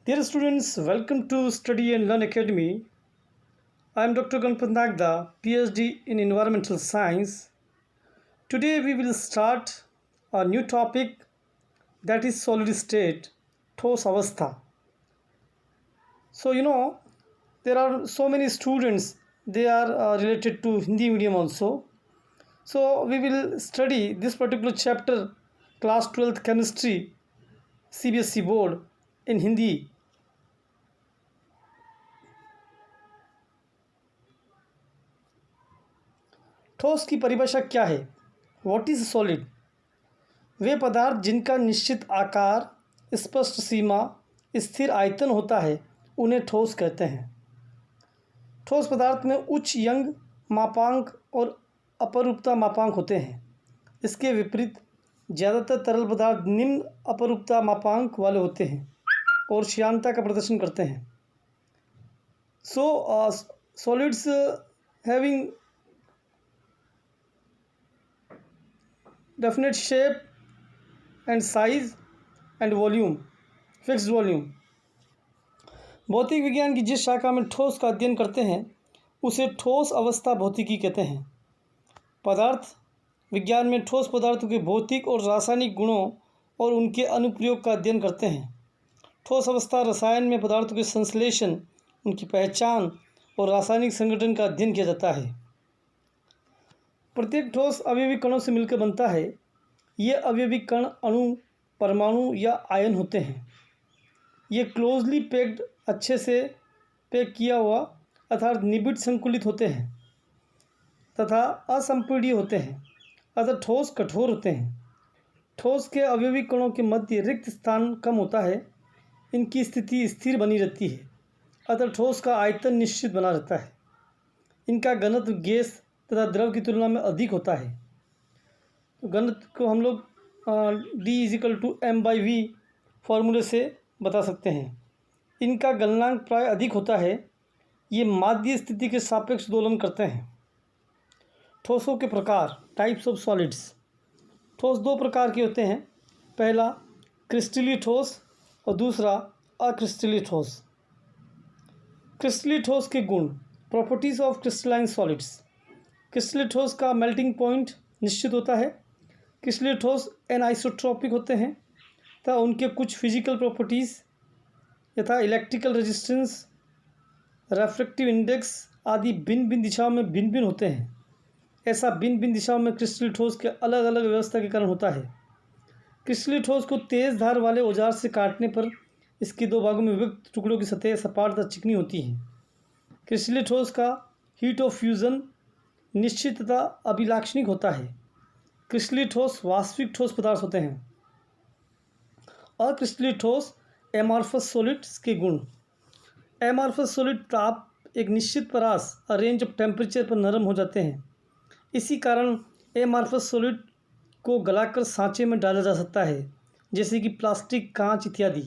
Dear students, welcome to Study and Learn Academy. I am Dr. Ganpat Nagda, PhD in Environmental Science. Today we will start a new topic, that is solid state, ठोस अवस्था. So there are so many students, they are related to Hindi medium also. So we will study this particular chapter, class 12th chemistry, CBSE board in Hindi. ठोस की परिभाषा क्या है? What is solid? वे पदार्थ जिनका निश्चित आकार, स्पष्ट सीमा, स्थिर आयतन होता है, उन्हें ठोस कहते हैं. ठोस पदार्थ में उच्च यंग मापांक और अपरूपता मापांक होते हैं. इसके विपरीत ज़्यादातर तरल पदार्थ निम्न अपरूपता मापांक वाले होते हैं और श्यानता का प्रदर्शन करते हैं. So solids having definite shape and size and volume, fixed volume. भौतिक विज्ञान की जिस शाखा में ठोस का अध्ययन करते हैं उसे ठोस अवस्था भौतिकी कहते हैं. पदार्थ विज्ञान में ठोस पदार्थों के भौतिक और रासायनिक गुणों और उनके अनुप्रयोग का अध्ययन करते हैं. ठोस अवस्था रसायन में पदार्थों के संश्लेषण, उनकी पहचान और रासायनिक संगठन का अध्ययन किया जाता है. प्रत्येक ठोस अवयवी कणों से मिलकर बनता है. ये अवयवी कण अणु, परमाणु या आयन होते हैं. ये क्लोजली पैक्ड, अच्छे से पैक किया हुआ अर्थात निबिड़ संकुलित होते हैं तथा असंपीड्य होते हैं, अतः ठोस कठोर होते हैं. ठोस के अवयवी कणों के मध्य रिक्त स्थान कम होता है. इनकी स्थिति स्थिर बनी रहती है, अतः ठोस का आयतन निश्चित बना रहता है. इनका घनत्व गैस तथा द्रव की तुलना में अधिक होता है. तो घनत्व को हम लोग D=m/v फॉर्मूले से बता सकते हैं. इनका गलनांक प्राय अधिक होता है. ये माध्य स्थिति के सापेक्ष दोलन करते हैं. ठोसों के प्रकार, टाइप्स ऑफ सॉलिड्स. ठोस दो प्रकार के होते हैं. पहला क्रिस्टलीय ठोस और दूसरा अक्रिस्टलीय ठोस. क्रिस्टलीय ठोस के गुण, प्रॉपर्टीज ऑफ क्रिस्टलाइन सॉलिड्स. क्रिस्टलीय ठोस का मेल्टिंग पॉइंट निश्चित होता है. क्रिस्टलीय ठोस एनाइसोट्रॉपिक होते हैं तथा उनके कुछ फिजिकल प्रॉपर्टीज़ यथा इलेक्ट्रिकल रेजिस्टेंस, रेफ्रेक्टिव इंडेक्स आदि भिन्न भिन्न दिशाओं में भिन्न भिन्न होते हैं. ऐसा भिन्न भिन्न दिशाओं में क्रिस्टलीय ठोस के अलग अलग व्यवस्था के कारण होता है. क्रिस्टलीय ठोस को तेज़ धार वाले औजार से काटने पर इसके दो भागों में विभक्त टुकड़ों की सतह सपाट तथा चिकनी होती है. क्रिस्टलीय ठोस का हीट ऑफ फ्यूज़न निश्चित तथा अभिलाक्षणिक होता है. क्रिस्टलीय ठोस वास्तविक ठोस पदार्थ होते हैं. अक्रिस्टलीय ठोस एमॉर्फस सॉलिड्स के गुण. एमॉर्फस सॉलिड ताप एक निश्चित परास रेंज ऑफ टेम्परेचर पर नरम हो जाते हैं. इसी कारण एमॉर्फस सॉलिड को गलाकर सांचे में डाला जा सकता है, जैसे कि प्लास्टिक, कांच इत्यादि.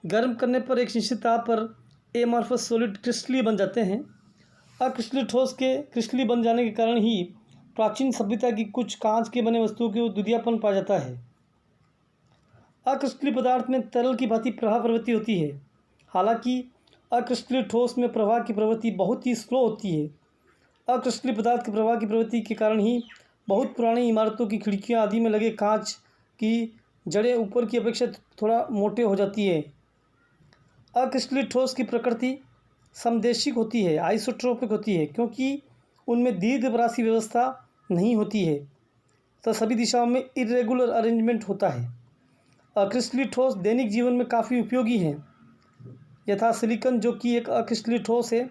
गर्म करने पर एक निश्चित ताप पर एमॉर्फस सॉलिड क्रिस्टलीय बन जाते हैं. अक्रिस्टलीय ठोस के क्रिस्टलीय बन जाने के कारण ही प्राचीन सभ्यता की कुछ कांच के बने वस्तुओं के दुधियापन पाया जाता है. अक्रिस्टलीय पदार्थ में तरल की भांति प्रवाह प्रवृत्ति होती है. हालांकि अक्रिस्टलीय ठोस में प्रवाह की प्रवृत्ति बहुत ही स्लो होती है. अक्रिस्टलीय पदार्थ के प्रवाह की प्रवृत्ति के कारण ही बहुत पुरानी इमारतों की खिड़कियां आदि में लगे कांच की जड़ें ऊपर की अपेक्षा थोड़ा मोटे हो जाती है. अक्रिस्टलीय ठोस की प्रकृति समदेशिक होती है, आइसोट्रोपिक होती है, क्योंकि उनमें दीर्घपरासी व्यवस्था नहीं होती है तो सभी दिशाओं में इरेगुलर अरेंजमेंट होता है. अक्रिस्टलीय ठोस दैनिक जीवन में काफ़ी उपयोगी हैं. यथा सिलिकॉन, जो कि एक अक्रिस्टलीय ठोस है,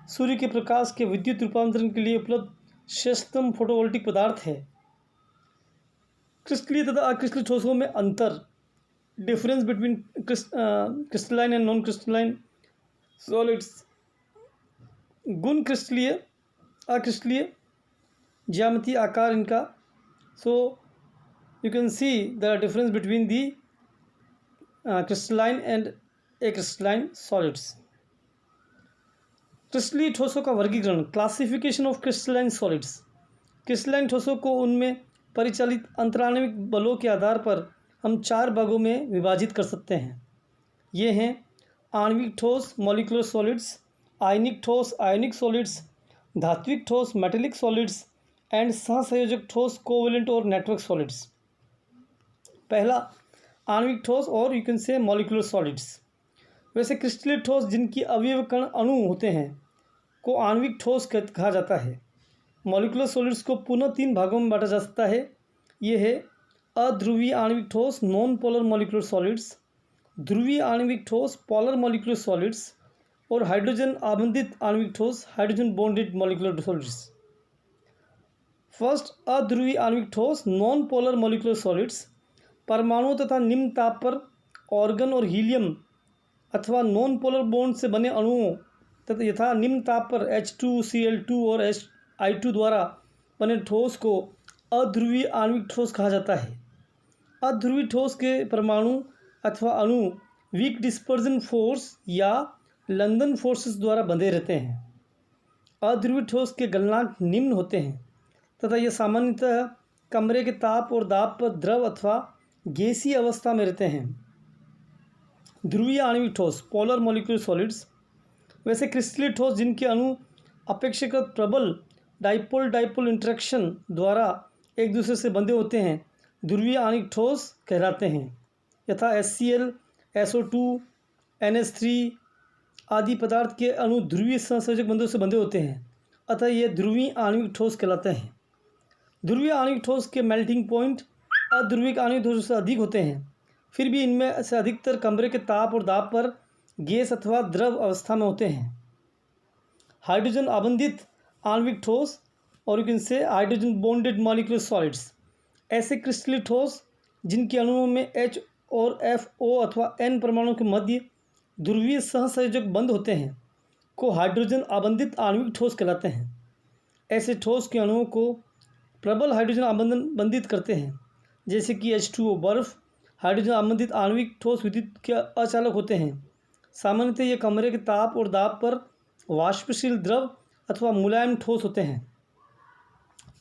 सूर्य के प्रकाश के विद्युत रूपांतरण के लिए उपलब्ध श्रेष्ठतम फोटोवोल्टिक पदार्थ है. क्रिस्टलीय तथा अक्रिस्टलीय ठोसों में अंतर, difference between crystalline and non crystalline solids. गुण क्रिस्टलीय, अक्रिस्टलीय, ज्यामितीय आकार इनका. So you can see the difference between the crystalline and अक्रिस्टलाइन सॉलिड्स. क्रिस्टलीय ठोसों का वर्गीकरण, classification of crystalline solids. Crystalline ठोसों को उनमें परिचालित अंतराणविक बलों के आधार पर हम 4 भागों में विभाजित कर सकते हैं. ये हैं आणविक ठोस मॉलिक्यूलर सॉलिड्स, आयनिक ठोस आयनिक सॉलिड्स, धात्विक ठोस मेटेलिक सॉलिड्स एंड सहसंयोजक ठोस कोवेलेंट और नेटवर्क सॉलिड्स। पहला आणविक ठोस और you can say molecular solids. वैसे क्रिस्टलीय ठोस जिनकी अवयव कण अणु होते हैं को आणविक ठोस कहा जाता है। मॉलिक्यूलर सॉलिड्स को पुनः 3 भागों में बांटा जा सकता है। ये है अध्रुवीय आणविक ठोस नॉन पोलर मॉलिक्यूलर सॉलिड्स, ध्रुवीय आणविक ठोस पोलर मॉलिक्यूलर सॉलिड्स और हाइड्रोजन आबंधित आणविक ठोस hydrogen bonded molecular solids. First, अध्रुवीय आणविक ठोस नॉन पोलर मॉलिक्यूलर सॉलिड्स परमाणु तथा निम्न ताप पर ऑर्गन और हीलियम अथवा नॉन पोलर बॉन्ड से बने अणुओं तथा यथा निम्न ताप पर H2Cl2 और Hi2 द्वारा बने ठोस को अध्रुवीय आणविक ठोस कहा जाता है। अध्रुवीय ठोस के परमाणु अथवा अणु वीक डिस्पर्जन फोर्स या लंदन फोर्सेस द्वारा बंधे रहते हैं। अध्रुवीय ठोस के गलनांक निम्न होते हैं तथा ये सामान्यतः कमरे के ताप और दाब पर द्रव अथवा गैसीय अवस्था में रहते हैं। ध्रुवीय आणविक ठोस पोलर मॉलिक्यूलर सॉलिड्स। वैसे क्रिस्टलीय ठोस जिनके अणु अपेक्षाकृत प्रबल डाइपोल डाइपोल इंटरेक्शन द्वारा एक दूसरे से बंधे होते हैं ध्रुवीय आणविक ठोस कहलाते हैं। यथा HCl, SO2, NH3 आदि पदार्थ के अणु ध्रुवीय सहसंयोजक बंधों से बंधे होते हैं, अतः ये ध्रुवीय आणविक ठोस कहलाते हैं। ध्रुवीय आणविक ठोस के मेल्टिंग पॉइंट अध्रुवीय आणविक ठोस से अधिक होते हैं, फिर भी इनमें से अधिकतर कमरे के ताप और दाब पर गैस अथवा द्रव अवस्था में होते हैं। हाइड्रोजन आबंधित आणविक ठोस और इनसे हाइड्रोजन बॉन्डेड मॉलिक्यूलर सॉलिड्स। ऐसे क्रिस्टलीय ठोस जिनके अणुओं में H और F, O अथवा N परमाणु के मध्य ध्रुवीय सहसंयोजक बंध होते हैं को हाइड्रोजन आबंधित आणविक ठोस कहलाते हैं। ऐसे ठोस के अणुओं को प्रबल हाइड्रोजन आबंधन बंधित करते हैं, जैसे कि H2O बर्फ। हाइड्रोजन आबंधित आणविक ठोस विद्युत के अचालक होते हैं। सामान्यतः ये कमरे के ताप और दाब पर वाष्पशील द्रव अथवा मुलायम ठोस होते हैं।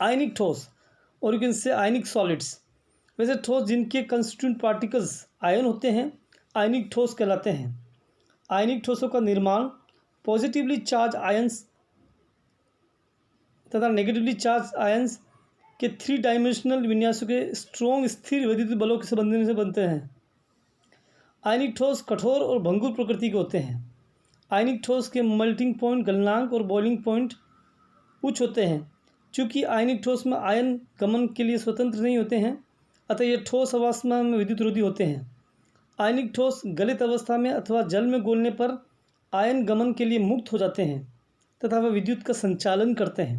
आयनिक ठोस और इनसे आयनिक सॉलिड्स। वैसे ठोस जिनके कंस्टिट्यूएंट पार्टिकल्स आयन होते हैं आयनिक ठोस कहलाते हैं। आयनिक ठोसों का निर्माण पॉजिटिवली चार्ज आयंस तथा नेगेटिवली चार्ज आयंस के 3 डायमेंशनल विन्यासों के स्ट्रॉन्ग स्थिर विद्युत बलों के बंधने से बनते हैं। आयनिक ठोस कठोर और भंगुर प्रकृति के होते हैं। आयनिक ठोस के मेल्टिंग पॉइंट गलनांक और बॉइलिंग पॉइंट उच्च होते हैं। चूँकि आयनिक ठोस में आयन गमन के लिए स्वतंत्र नहीं होते हैं, अतः ये ठोस अवस्था में विद्युत रोधी होते हैं। आयनिक ठोस गलित अवस्था में अथवा जल में घोलने पर आयन गमन के लिए मुक्त हो जाते हैं तथा वह विद्युत का संचालन करते हैं।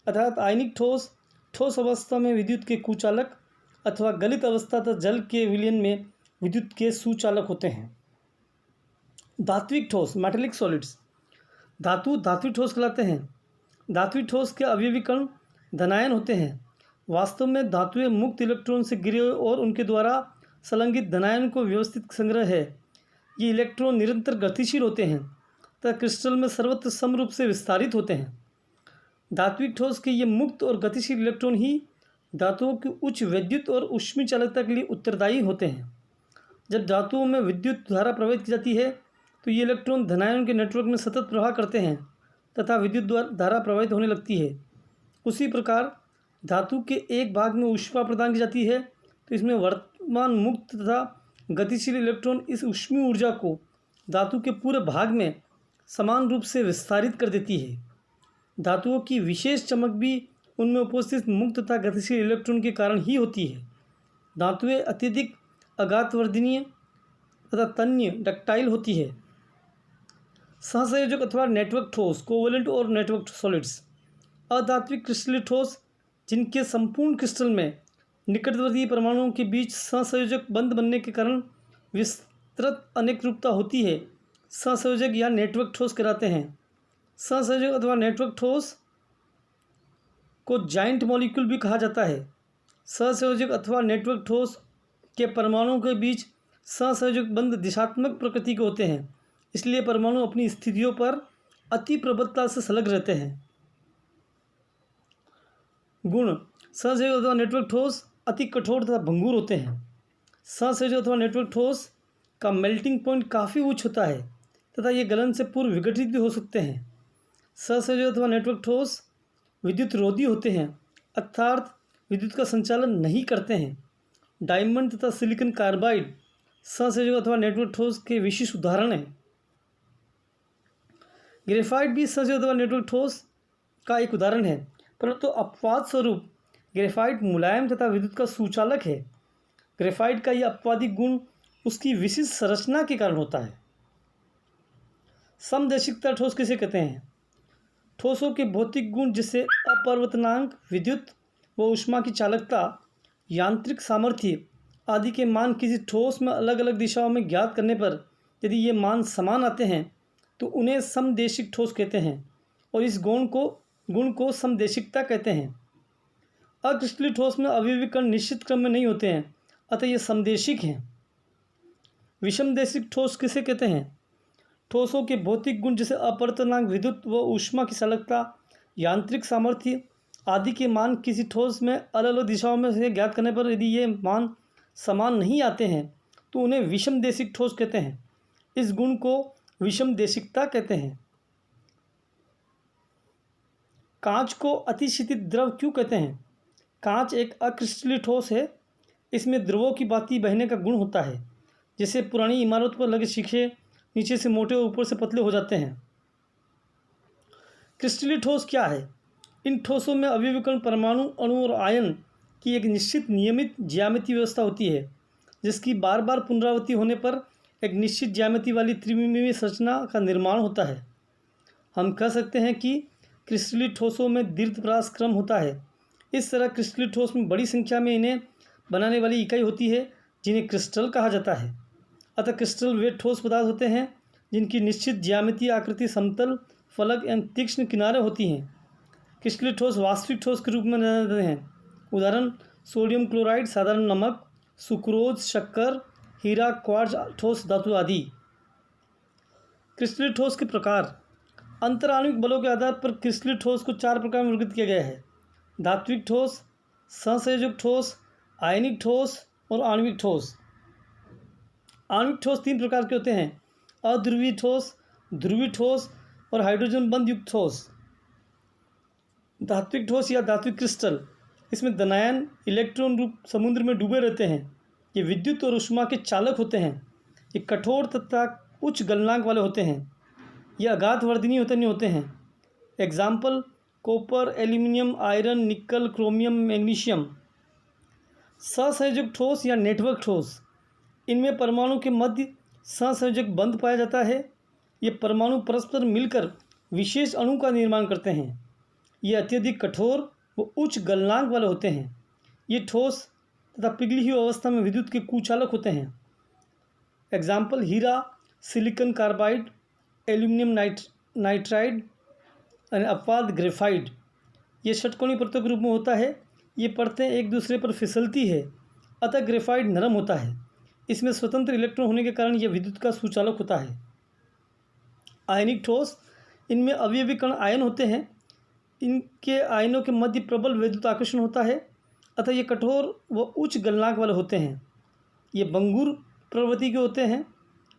अर्थात आयनिक ठोस ठोस अवस्था में विद्युत के कुचालक अथवा गलित अवस्था तथा जल के विलयन में विद्युत के सुचालक होते हैं। धात्विक ठोस मेटेलिक सॉलिड्स। धात्विक ठोस कहलाते हैं। धात्विक ठोस के अवयवी कण धनायन होते हैं। वास्तव में धातुएं मुक्त इलेक्ट्रॉन से घिरे हुए और उनके द्वारा संलग्नित धनायन को व्यवस्थित संग्रह है। ये इलेक्ट्रॉन निरंतर गतिशील होते हैं तथा क्रिस्टल में सर्वत्र समरूप से विस्तारित होते हैं। धात्विक ठोस के ये मुक्त और गतिशील इलेक्ट्रॉन ही धातुओं की उच्च विद्युत और ऊष्मीय चालकता के लिए उत्तरदायी होते हैं। जब धातुओं में विद्युत धारा प्रवाहित की जाती है तो ये इलेक्ट्रॉन धनायन के नेटवर्क में सतत प्रवाह करते हैं तथा विद्युत धारा प्रवाहित होने लगती है। उसी प्रकार धातु के एक भाग में ऊष्मा प्रदान की जाती है तो इसमें वर्तमान मुक्त तथा गतिशील इलेक्ट्रॉन इस ऊष्मीय ऊर्जा को धातु के पूरे भाग में समान रूप से विस्तारित कर देती है। धातुओं की विशेष चमक भी उनमें उपस्थित मुक्त तथा गतिशील इलेक्ट्रॉन के कारण ही होती है। धातुएं अत्यधिक आघातवर्धनीय तथा तन्य डक्टाइल होती है। सहसंयोजक अथवा नेटवर्क ठोस कोवेलेंट और नेटवर्क सॉलिड्स। अधात्विक क्रिस्टलीय ठोस जिनके संपूर्ण क्रिस्टल में निकटवर्ती परमाणुओं के बीच सहसंयोजक बंध बनने के कारण विस्तृत अनेक रूपता होती है, सहसंयोजक या नेटवर्क ठोस कहलाते हैं। सहसंयोजक अथवा नेटवर्क ठोस को जाइंट मॉलिक्यूल भी कहा जाता है। सहसंयोजक अथवा नेटवर्क ठोस के परमाणुओं के बीच सहसंयोजक बंध दिशात्मक प्रकृति के होते हैं, इसलिए परमाणु अपनी स्थितियों पर अति प्रबलता से संलग्न रहते हैं। गुण। सहसंयोजक अथवा नेटवर्क ठोस अति कठोर तथा भंगुर होते हैं। सहसंयोजक अथवा नेटवर्क ठोस का मेल्टिंग पॉइंट काफ़ी उच्च होता है, तथा ये गलन से पूर्व विघटित भी हो सकते हैं। सहसंयोजक अथवा नेटवर्क ठोस विद्युत रोधी होते हैं, अर्थात विद्युत का संचालन नहीं करते हैं। डायमंड तथा सिलिकॉन कार्बाइड सहसंयोजक अथवा नेटवर्क ठोस के विशिष्ट उदाहरण हैं। ग्रेफाइट भी सहसंयोजक अथवा नेटवर्क ठोस का एक उदाहरण है, परंतु अपवाद स्वरूप ग्रेफाइट मुलायम तथा विद्युत का सुचालक है। ग्रेफाइट का यह अपवादी गुण उसकी विशिष्ट संरचना के कारण होता है। समदैशिकता ठोस किसे कहते हैं? ठोसों के भौतिक गुण जैसे अपवर्तनांक, विद्युत व ऊष्मा की चालकता, यांत्रिक सामर्थ्य आदि के मान किसी ठोस में अलग अलग दिशाओं में ज्ञात करने पर यदि ये मान समान आते हैं तो उन्हें समदेशिक ठोस कहते हैं और इस गुण को समदेशिकता कहते हैं। अक्रिस्टलीय ठोस में अवयवी कण निश्चित क्रम में नहीं होते हैं, अतः ये समदेशिक हैं। विषमदेशिक ठोस किसे कहते हैं? ठोसों के भौतिक गुण जैसे अपवर्तनांक, विद्युत व ऊष्मा की चालकता, यांत्रिक सामर्थ्य आदि के मान किसी ठोस में अलग अलग दिशाओं में से ज्ञात करने पर यदि ये मान समान नहीं आते हैं तो उन्हें विषमदेशिक ठोस कहते हैं। इस गुण को विषमदेशिकता कहते हैं। कांच को अतिशीतित द्रव क्यों कहते हैं? कांच एक अक्रिस्टलीय ठोस है। इसमें द्रवों की भांति बहने का गुण होता है। जैसे पुरानी इमारतों पर लगे शीशे नीचे से मोटे और ऊपर से पतले हो जाते हैं। क्रिस्टलीय ठोस क्या है? इन ठोसों में अवयवी कण, परमाणु, अणु और आयन की एक निश्चित नियमित ज्यामितीय व्यवस्था होती है, जिसकी बार बार पुनरावृत्ति होने पर एक निश्चित ज्यामिति वाली त्रिविमीय संरचना का निर्माण होता है। हम कह सकते हैं कि क्रिस्टलीय ठोसों में दीर्घ क्रम होता है। इस तरह क्रिस्टलीय ठोस में बड़ी संख्या में इन्हें बनाने वाली इकाई होती है जिन्हें क्रिस्टल कहा जाता है। अतः क्रिस्टल वे ठोस पदार्थ होते हैं जिनकी निश्चित ज्यामितीय आकृति, समतल, फलक एवं तीक्ष्ण किनारे होती हैं। क्रिस्टलीय ठोस वास्तविक ठोस के रूप में जाने जाते हैं। उदाहरण सोडियम क्लोराइड, साधारण नमक, सुक्रोज, शक्कर, हीरा, क्वार्ट्ज ठोस धातु आदि। क्रिस्टलीय ठोस के प्रकार। अंतराणविक बलों के आधार पर क्रिस्टलीय ठोस को 4 प्रकार में वर्गीकृत किया गया है: धात्विक ठोस, सहसंयोजक ठोस, आयनिक ठोस और आणविक ठोस। आणविक ठोस 3 प्रकार के होते हैं: अध्रुवीय ठोस, ध्रुवीय ठोस और हाइड्रोजन बंध युक्त ठोस। धात्विक ठोस या धात्विक क्रिस्टल, इसमें धनायन इलेक्ट्रॉन रूप समुद्र में डूबे रहते हैं। ये विद्युत और ऊष्मा के चालक होते हैं। ये कठोर तथा उच्च गलनांक वाले होते हैं। ये अगाध वर्धनीय होते हैं। एग्जाम्पल कॉपर, एल्यूमिनियम, आयरन, निकल, क्रोमियम, मैग्नीशियम। सहसंयोजक ठोस या नेटवर्क ठोस, इनमें परमाणु के मध्य सहसंयोजक बंध पाया जाता है। ये परमाणु परस्पर मिलकर विशेष अणु का निर्माण करते हैं। ये अत्यधिक कठोर व उच्च गलनांक वाले होते हैं। ये ठोस तथा पिघली हुई अवस्था में विद्युत के कुचालक होते हैं। एग्जाम्पल हीरा, सिलिकॉन कार्बाइड, एल्यूमिनियम नाइट्राइड, अपवाद ग्रेफाइट। ये षटकोणीय परतों के रूप में होता है। ये परतें एक दूसरे पर फिसलती है, अतः ग्रेफाइट नरम होता है। इसमें स्वतंत्र इलेक्ट्रॉन होने के कारण यह विद्युत का सुचालक होता है। आयनिक ठोस, इनमें अवयवी कण आयन होते हैं। इनके आयनों के मध्य प्रबल विद्युत आकर्षण होता है, अतः ये कठोर व उच्च गलनांक वाले होते हैं। ये बंगुर प्रवृत्ति के होते हैं।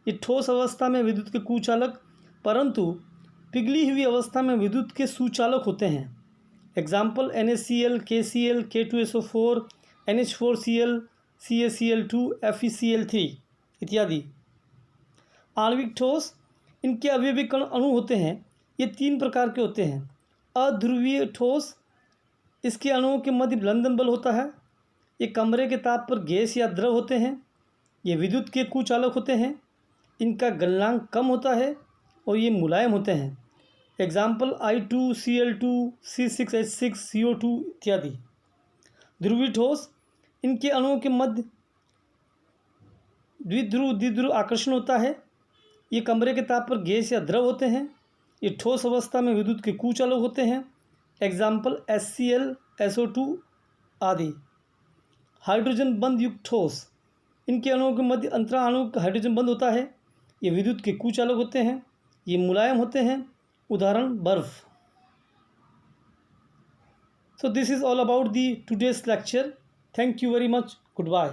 ये ठोस अवस्था में विद्युत के कुचालक, परंतु पिघली हुई अवस्था में विद्युत के सुचालक होते हैं। Example NaCl, KCl, K2SO4, NH4Cl, CaCl2, FeCl3 इत्यादि। आणविक ठोस, इनके अवयवी कण अणु होते हैं। ये 3 प्रकार के होते हैं। अध्रुवीय ठोस, इसके अणुओं के मध्य लंदन बल होता है। ये कमरे के ताप पर गैस या द्रव होते हैं। ये विद्युत के कुचालक होते हैं। इनका गलनांक कम होता है और ये मुलायम होते हैं। एग्जाम्पल I2Cl2, C6H6, CO2 इत्यादि। ध्रुवीय ठोस, इनके अणुओं के मध्य द्विध्रुव आकर्षण होता है। ये कमरे के ताप पर गैस या द्रव होते हैं। ये ठोस अवस्था में विद्युत के कुचालक होते हैं। एग्जाम्पल HCl, SO2 आदि। हाइड्रोजन बंध युक्त ठोस, इनके अणुओं के मध्य अंतराणुक हाइड्रोजन बंध होता है। ये विद्युत के कुचालक होते हैं। ये मुलायम होते हैं। उदाहरण बर्फ। So this is all about the today's lecture. Thank you very much. Goodbye.